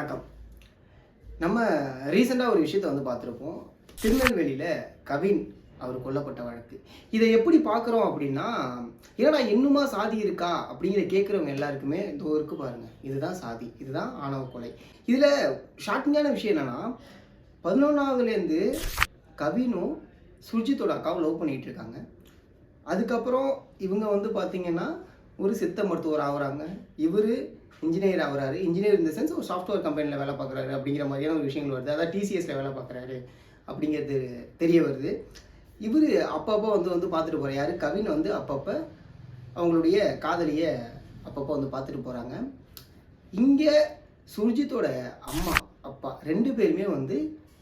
வணக்கம். நம்ம ரீசெண்டாக ஒரு விஷயத்தை வந்து பார்த்துருப்போம். திருநெல்வேலியில் கவின் அவர் கொல்லப்பட்ட வழக்கு. இதை எப்படி பார்க்குறோம் அப்படின்னா, ஏன்னா இன்னுமா சாதி இருக்கா அப்படிங்கிற கேட்குறவங்க எல்லாருக்குமே இதோ இருக்கு பாருங்க, இதுதான் சாதி, இதுதான் ஆணவ கொலை. இதில் ஷாக்கிங்கான விஷயம் என்னென்னா, 11ஆவதுலேருந்து கவினும் சுர்ஜித்தோட அக்காவும் லவ் பண்ணிகிட்டு இருக்காங்க. அதுக்கப்புறம் இவங்க வந்து பார்த்திங்கன்னா ஒரு சித்த மருத்துவர் ஆகுறாங்க. இவர் இன்ஜினியர் ஆகுறாரு. இன்ஜினியர் இந்த சென்ஸ் ஒரு சாஃப்ட்வேர் கம்பெனியில் வேலை பார்க்குறாரு அப்படிங்கிற மாதிரியான ஒரு விஷயங்கள் வருது. அதாவது டிசிஎஸில் வேலை பார்க்குறாரு அப்படிங்கிறது தெரிய வருது. இவர் அப்பப்போ வந்து பார்த்துட்டு போகிறார். யார்? கவின் வந்து அப்பப்போ அவங்களுடைய காதலியை அப்பப்போ வந்து பார்த்துட்டு போகிறாங்க. இங்கே சுர்ஜித்தோட அம்மா அப்பா 2 பேருமே வந்து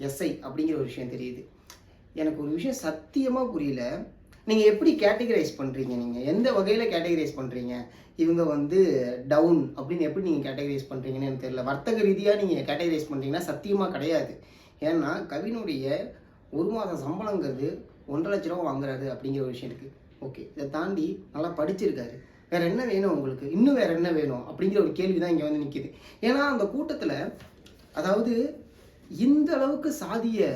எஸ்ஐ அப்படிங்கிற ஒரு விஷயம் தெரியுது. எனக்கு ஒரு விஷயம் சத்தியமாக புரியல. நீங்கள் எப்படி கேட்டகரைஸ் பண்ணுறீங்க? நீங்கள் எந்த வகையில் கேட்டகரைஸ் பண்ணுறீங்க? இவங்க வந்து டவுன் அப்படின்னு எப்படி நீங்கள் கேட்டகரைஸ் பண்ணுறீங்கன்னு எனக்கு தெரியல. வர்த்தக ரீதியாக நீங்கள் கேட்டகரைஸ் பண்ணுறீங்கன்னா சத்தியமாக கிடையாது. ஏன்னா கவினுடைய 1 மாத சம்பளங்கிறது 1.5 லட்ச ரூபா வாங்குறாரு அப்படிங்கிற ஒரு விஷயம் இருக்குது. ஓகே, இதை தாண்டி நல்லா படிச்சிருக்காரு. வேறு என்ன வேணும் உங்களுக்கு? இன்னும் வேறு என்ன வேணும் அப்படிங்கிற ஒரு கேள்வி தான் இங்கே வந்து நிற்கிது. ஏன்னா அந்த கூட்டத்தில் அதாவது இந்த அளவுக்கு சாதிய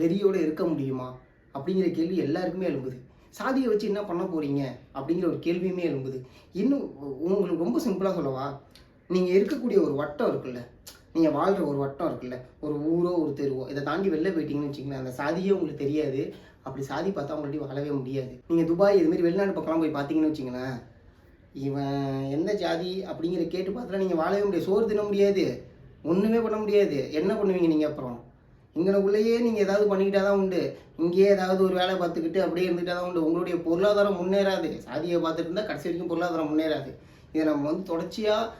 வெறியோடு இருக்க முடியுமா அப்படிங்கிற கேள்வி எல்லாருக்குமே எழும்புது. சாதியை வச்சு என்ன பண்ண போகிறீங்க அப்படிங்கிற ஒரு கேள்வியுமே எழும்புது. இன்னும் உங்களுக்கு ரொம்ப சிம்பிளாக சொல்லவா, நீங்கள் இருக்கக்கூடிய ஒரு வட்டம் இருக்குல்ல, நீங்கள் வாழ்கிற ஒரு வட்டம் இருக்குல்ல, ஒரு ஊரோ ஒரு தெருவோ, இதை தாண்டி வெளில போயிட்டீங்கன்னு வச்சிங்களேன், அந்த சாதியே உங்களுக்கு தெரியாது. அப்படி சாதி பார்த்தா உங்கள்கிட்ட வாழவே முடியாது. நீங்கள் துபாய் இதுமாரி வெளிநாடு பக்கம்லாம் போய் பார்த்தீங்கன்னு வச்சிங்களேன், இவன் எந்த ஜாதி அப்படிங்கிற கேட்டு பார்த்தா நீங்கள் வாழவே முடியாது. சோறு தின முடியாது, ஒன்றுமே பண்ண முடியாது. என்ன பண்ணுவீங்க நீங்கள்? அப்புறம் இங்கனக்குள்ளேயே நீங்கள் ஏதாவது பண்ணிக்கிட்டா தான் உண்டு. இங்கேயே ஏதாவது ஒரு வேலை பார்த்துக்கிட்டு அப்படியே இருந்துக்கிட்டா தான் உண்டு. உங்களுடைய பொருளாதாரம் முன்னேறாது. சாதியை பார்த்துட்டு இருந்தால் கடைசி வரைக்கும் பொருளாதாரம் முன்னேறாது. இதை நம்ம வந்து தொடர்ச்சியாக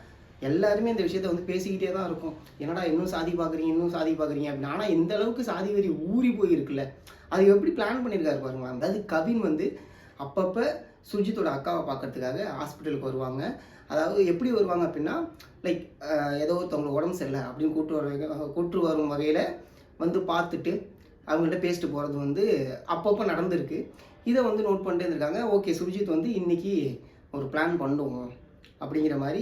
எல்லாருமே இந்த விஷயத்தை வந்து பேசிக்கிட்டே தான் இருக்கும். என்னடா இன்னும் சாதி பார்க்குறீங்க, இன்னும் சாதி பார்க்குறீங்க அப்படின்னு. ஆனால் இந்த அளவுக்கு சாதி வெறி ஊறி போயிருக்குல்ல, அது எப்படி பிளான் பண்ணியிருக்காரு பாருங்களா. அதாவது கவின் வந்து அப்பப்போ சுர்ஜித்தோட அக்காவை பார்க்கறதுக்காக ஹாஸ்பிட்டலுக்கு வருவாங்க. அதாவது எப்படி வருவாங்க அப்படின்னா, லைக் ஏதோ ஒருத்தவங்களுக்கு உடம்பு சரியில்லை அப்படின்னு கூட்டு வரும் வகையில் வந்து பார்த்துட்டு அவங்கள்ட்ட பேசிட்டு போகிறது வந்து அப்பப்போ நடந்திருக்கு. இதை வந்து நோட் பண்ணிட்டே இருந்திருக்காங்க. ஓகே, சுர்ஜித் வந்து இன்றைக்கி ஒரு பிளான் பண்ணுவோம் அப்படிங்கிற மாதிரி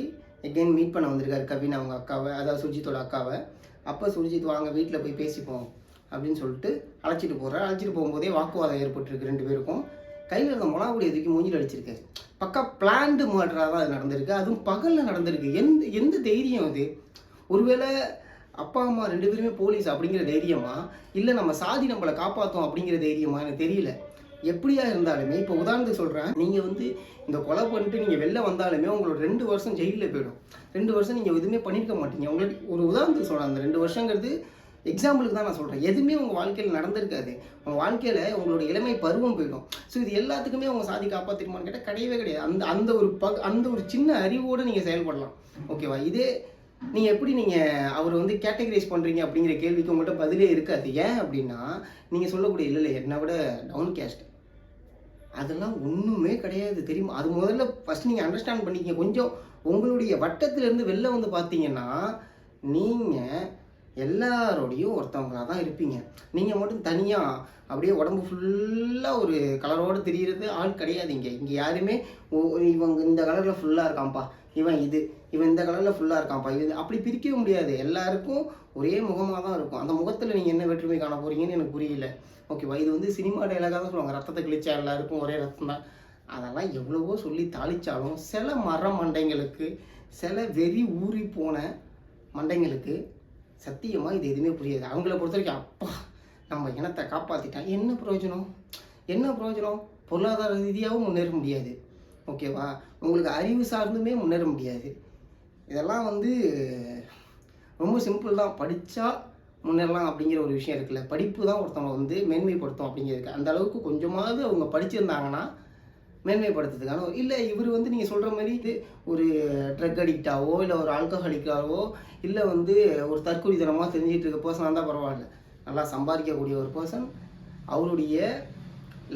எகெயின் மீட் பண்ண வந்திருக்காரு கவின் அவங்க அக்காவை, அதாவது சுர்ஜித்தோட அக்காவை. அப்போ சுர்ஜித் வாங்க வீட்டில் போய் பேசிப்போம் அப்படின்னு சொல்லிட்டு அழைச்சிட்டு போகிறார். அழைச்சிட்டு போகும்போதே வாக்குவாதம் ஏற்பட்டுருக்கு 2 பேருக்கும். கையில் இருந்த மிளகாவுடைய தூக்கி மூஞ்சில் அடிச்சிருக்காரு. பக்கா பிளான்டு மர்டராக தான் அது நடந்திருக்கு. அதுவும் பகலில் நடந்திருக்கு. எந்த தைரியம் அது? ஒருவேளை அப்பா அம்மா 2 பேருமே போலீஸ் அப்படிங்கிற தைரியமா, இல்லை நம்ம சாதி நம்மளை காப்பாற்றோம் அப்படிங்கிற தைரியமா எனக்கு தெரியல. எப்படியா இருந்தாலுமே இப்போ உதாரணத்துக்கு சொல்கிறேன், நீங்கள் வந்து இந்த கொலை பண்ணிட்டு நீங்கள் வெளில வந்தாலுமே உங்களோட 2 வருஷம் ஜெயிலில் போயிடும். 2 வருஷம் நீங்கள் எதுவுமே பண்ணியிருக்க மாட்டீங்க. உங்களுக்கு ஒரு உதாரணத்துக்கு சொல்கிறேன், அந்த 2 வருஷங்கிறது எக்ஸாம்பிளுக்கு தான் நான் சொல்கிறேன். எதுவுமே உங்கள் வாழ்க்கையில் நடந்திருக்காது. உங்கள் வாழ்க்கையில் உங்களோட இளமை பருவம் போயிடும். ஸோ இது எல்லாத்துக்குமே உங்கள் சாதி காப்பாற்றிருமான்னு கேட்டால் கிடையவே கிடையாது. அந்த ஒரு சின்ன அறிவோடு நீங்கள் செயல்படலாம். ஓகேவா? இதே நீங்கள் எப்படி அவர் வந்து கேட்டகரைஸ் பண்ணுறீங்க அப்படிங்கிற கேள்விக்கு உங்கள்கிட்ட பதிலே இருக்காது. ஏன் அப்படின்னா, நீங்கள் சொல்லக்கூடிய இல்லை என்னை விட டவுன் கேஸ்ட் அதெல்லாம் ஒன்றுமே கிடையாது, தெரியுமா? அது முதல்ல ஃபஸ்ட் நீங்கள் அண்டர்ஸ்டாண்ட் பண்ணிக்கிங்க. கொஞ்சம் உங்களுடைய வட்டத்திலேருந்து வெளில வந்து பார்த்தீங்கன்னா நீங்கள் எல்லாரோடையும் ஒருத்தவங்களாக தான் இருப்பீங்க. நீங்கள் மட்டும் தனியாக அப்படியே உடம்பு ஃபுல்லாக ஒரு கலரோடு தெரிகிறது ஆள் கிடையாது. இங்கே யாருமே இவங்க இந்த கலரில் ஃபுல்லாக இருக்கான்ப்பா, இவன் இந்த கலரில் ஃபுல்லாக இருக்கான்ப்பா, இது அப்படி பிரிக்கவே முடியாது. எல்லாருக்கும் ஒரே முகமாக தான் இருக்கும். அந்த முகத்தில் நீங்கள் என்ன வேற்றுமை காண போகிறீங்கன்னு எனக்கு புரியல. ஓகேவா? இது வந்து சினிமா டைலாக தான் சொல்லுவாங்க, ரத்தத்தை கிழிச்சா எல்லாருக்கும் ஒரே ரத்தம் தான். அதெல்லாம் எவ்வளவோ சொல்லி தாளித்தாலும் சில மர மண்டைங்களுக்கு, சில வெறி ஊறி போன மண்டைங்களுக்கு சத்தியமாக இது எதுவுமே புரியாது. அவங்கள பொறுத்த வரைக்கும் அப்பா நம்ம இனத்தை காப்பாற்றிட்டா என்ன பிரயோஜனம்? பொருளாதார ரீதியாகவும் முன்னேற முடியாது. ஓகேவா? உங்களுக்கு அறிவு சார்ந்துமே முன்னேற முடியாது. இதெல்லாம் வந்து ரொம்ப சிம்பிள் தான். படித்தா முன்னேறலாம் அப்படிங்கிற ஒரு விஷயம் இருக்குல்ல. படிப்பு தான் ஒருத்தவங்க வந்து மேன்மைப்படுத்தும் அப்படிங்கிறதுக்கு. அந்த அளவுக்கு கொஞ்சமாவது அவங்க படிச்சிருந்தாங்கன்னா மேன்மைப்படுத்துறதுக்கான இல்லை. இவர் வந்து நீங்கள் சொல்கிற மாதிரி இது ஒரு ட்ரக் அடிக்டாவோ இல்லை ஒரு ஆல்கஹாலிக்காவோ இல்லை வந்து ஒரு தற்கொலைத்தனமாக தெரிஞ்சிட்டு இருக்க பர்சனாக இருந்தால் பரவாயில்ல. நல்லா சம்பாதிக்கக்கூடிய ஒரு பர்சன் அவருடைய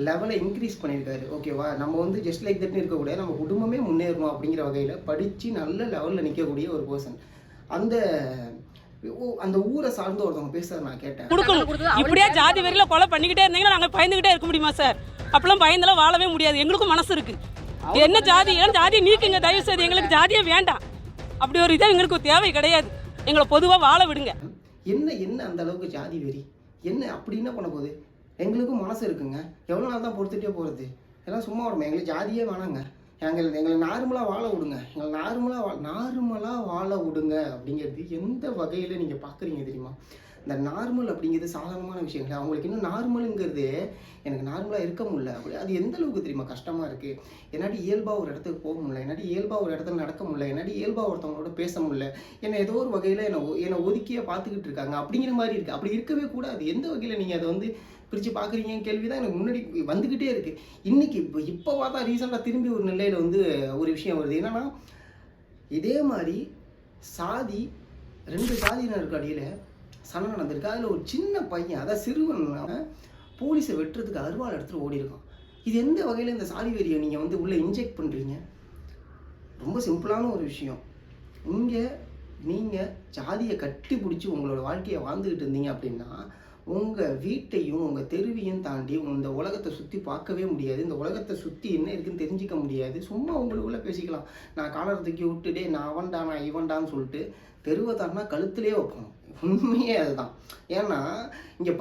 லெவலை இன்க்ரீஸ் பண்ணியிருக்காரு. ஓகேவா? நம்ம வந்து ஜஸ்ட் லைக் தட்னு இருக்கக்கூடாது, நம்ம குடும்பமே முன்னேறணும் அப்படிங்கிற வகையில் படித்து நல்ல லெவலில் நிற்கக்கூடிய ஒரு பர்சன். அந்த ஊரை சார்ந்து ஒருத்தவங்க பேசுகிற நான் கேட்டேன். இப்படியே ஜாதி வெறியில் கொலை பண்ணிக்கிட்டே இருந்தீங்கன்னா நாங்கள் பயந்துக்கிட்டே இருக்க முடியுமா சார்? அப்பெல்லாம் பயந்தெல்லாம் வாழவே முடியாது. எங்களுக்கும் மனசு இருக்குது. என்ன ஜாதியை நீக்குங்க தயவு செய்து. எங்களுக்கு ஜாதியே வேண்டாம். அப்படி ஒரு இதை எங்களுக்கு தேவை கிடையாது. எங்களை பொதுவாக வாழ விடுங்க. என்ன என்ன அந்த அளவுக்கு ஜாதி வெறி என்ன அப்படி என்ன பண்ண போகுது? எங்களுக்கும் மனசு இருக்குங்க. எவ்வளோ நாள் தான் பொறுத்துட்டே போகிறது? எல்லாம் சும்மா விடுமே. எங்களுக்கு ஜாதியே வேணாங்க. எங்களை நார்மலாக வாழ விடுங்க. எங்களை நார்மலாக வாழ விடுங்க அப்படிங்கிறது எந்த வகையில் நீங்கள் பார்க்குறீங்க தெரியுமா? இந்த நார்மல் அப்படிங்கிறது சாதாரணமான விஷயங்கள். அவங்களுக்கு இன்னும் நார்மலுங்கிறது எனக்கு நார்மலாக இருக்க முடியல அப்படி அது எந்த அளவுக்கு தெரியுமா கஷ்டமாக இருக்குது? என்னாடி இயல்பாக ஒரு இடத்துக்கு போக முடியல, என்னாடி இயல்பாக ஒரு இடத்துல நடக்க முடியல, என்னாடி இயல்பாக ஒருத்தவங்களோட பேச முடியல, என்னை ஏதோ ஒரு வகையில் என்னை ஒதுக்கியே பார்த்துக்கிட்டு இருக்காங்க அப்படிங்கிற மாதிரி இருக்குது. அப்படி இருக்கவே கூடாது. எந்த வகையில் நீங்கள் அதை வந்து பிரித்து பார்க்குறீங்கன்னு கேள்வி தான் எனக்கு முன்னாடி வந்துக்கிட்டே இருக்குது. இன்றைக்கி இப்போ பார்த்தா ரீசெண்டாக திரும்பி ஒரு நிலையில் வந்து ஒரு விஷயம் வருது. என்னென்னா இதே மாதிரி சாதி 2 சாதியினருக்கு அடியில் சண்டை நடந்திருக்கு. அதில் ஒரு சின்ன பையன், அதாவது சிறுவன் போலீஸை வெட்டுறதுக்கு அருவாள் எடுத்துகிட்டு ஓடி இருக்கான். இது எந்த வகையில் இந்த சாதி வெறியை நீங்கள் வந்து உள்ளே இன்ஜெக்ட் பண்ணுறீங்க? ரொம்ப சிம்பிளான ஒரு விஷயம். இங்கே நீங்கள் ஜாதியை கட்டி பிடிச்சி உங்களோட வாழ்க்கையை வாழ்ந்துக்கிட்டு இருந்தீங்க அப்படின்னா உங்கள் வீட்டையும் உங்கள் தெருவையும் தாண்டி இந்த உலகத்தை சுற்றி பார்க்கவே முடியாது. இந்த உலகத்தை சுற்றி என்ன இருக்குன்னு தெரிஞ்சிக்க முடியாது. சும்மா உங்களுக்குள்ளே பேசிக்கலாம். நான் காலர் தூக்கி விட்டுட்டே நான் அவன்டா நான் இவன்டான்னு சொல்லிட்டு தெருவை தாண்டினா கழுத்துலேயே வைப்போம். உண்மையே அதுதான். ஏன்னா இங்கே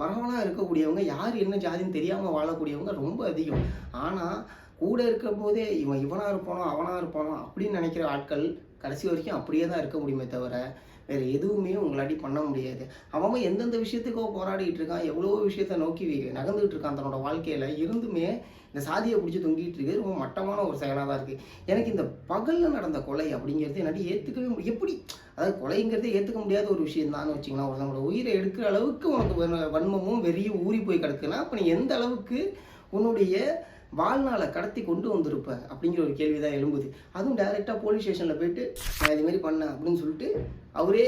பரவலாக இருக்கக்கூடியவங்க யார் என்ன ஜாதின்னு தெரியாமல் வாழக்கூடியவங்க ரொம்ப அதிகம். ஆனால் கூட இருக்கிற போதே இவனாக இருப்பானோ அவனாக இருப்பானோ அப்படின்னு நினைக்கிற ஆட்கள் கடைசி வரைக்கும் அப்படியே தான் இருக்க முடியுமே தவிர வேறு எதுவுமே உங்களாட்டி பண்ண முடியாது. அவன் எந்தெந்த விஷயத்துக்கோ போராடிட்டு இருக்கான், எவ்வளோ விஷயத்த நோக்கி நகர்ந்துகிட்டு இருக்கான் தன்னோட வாழ்க்கையில். இருந்துமே இந்த சாதியை பிடிச்சி தொங்கிட்டு இருக்குது ரொம்ப மட்டமான ஒரு செயலாக தான் இருக்குது. எனக்கு இந்த பகலில் நடந்த கொலை அப்படிங்கிறது என்னாடி ஏற்றுக்கவே முடியும். எப்படி அதாவது கொலைங்கிறதே ஏற்றுக்க முடியாத ஒரு விஷயம் தான் வச்சிங்களா. ஒருத்தவங்களோட உயிரை எடுக்கிற அளவுக்கு உனக்கு வன்மமும் வெறியும் ஊறி போய் கிடக்குன்னா அப்போ நீ எந்த அளவுக்கு உன்னுடைய வாழ்நாளை கடத்தி கொண்டு வந்திருப்ப அப்படிங்கிற ஒரு கேள்வி தான் எழும்புது. அதுவும் டைரெக்டாக போலீஸ் ஸ்டேஷனில் போயிட்டு நான் இதுமாரி பண்ணேன் அப்படின்னு சொல்லிட்டு அவரே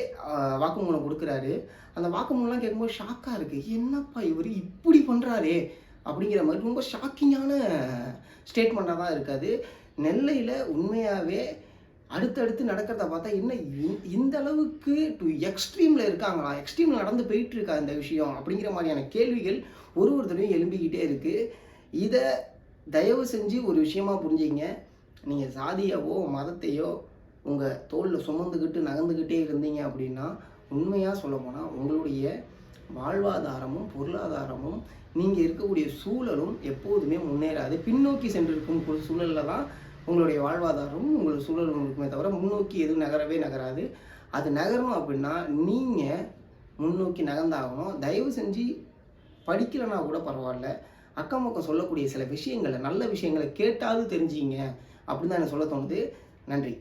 வாக்குமூலம் கொடுக்குறாரு. அந்த வாக்குமூலம்லாம் கேட்கும்போது ஷாக்காக இருக்குது. என்னப்பா இவர் இப்படி பண்ணுறாரே அப்படிங்கிற மாதிரி ரொம்ப ஷாக்கிங்கான ஸ்டேட்மெண்ட்டாக தான் இருக்காது. நெல்லையில் உண்மையாகவே அடுத்தடுத்து நடக்கிறத பார்த்தா என்ன இந்த அளவுக்கு எக்ஸ்ட்ரீமில் இருக்காங்களா, எக்ஸ்ட்ரீமில் நடந்து போயிட்டு இருக்கா இந்த விஷயம் அப்படிங்கிற மாதிரியான கேள்விகள் ஒருத்தரையும் எழும்பிக்கிட்டே இருக்குது. இதை தயவு செஞ்சு ஒரு விஷயமா புரிஞ்சுங்க. நீங்கள் சாதியாவோ மதத்தையோ உங்கள் தோளில் சுமந்துக்கிட்டு நகர்ந்துக்கிட்டே இருந்தீங்க அப்படின்னா உண்மையாக சொல்ல போனால் உங்களுடைய வாழ்வாதாரமும் பொருளாதாரமும் நீங்கள் இருக்கக்கூடிய சூழலும் எப்போதுமே முன்னேறாது. பின்னோக்கி சென்றிருக்கும் சூழலில் தான் உங்களுடைய வாழ்வாதாரமும் உங்களோட சூழலும் இருக்குமே தவிர முன்னோக்கி எதுவும் நகராது. அது நகரணும் அப்படின்னா நீங்கள் முன்னோக்கி நகர்ந்தாகணும். தயவு செஞ்சு படிக்கலைன்னா கூட பரவாயில்ல, அக்கம் பக்கம் சொல்லக்கூடிய சில விஷயங்களை நல்ல விஷயங்களை கேட்டாவது தெரிஞ்சிங்க அப்படின்னு தான் எனக்கு சொல்ல தோணுது. நன்றி.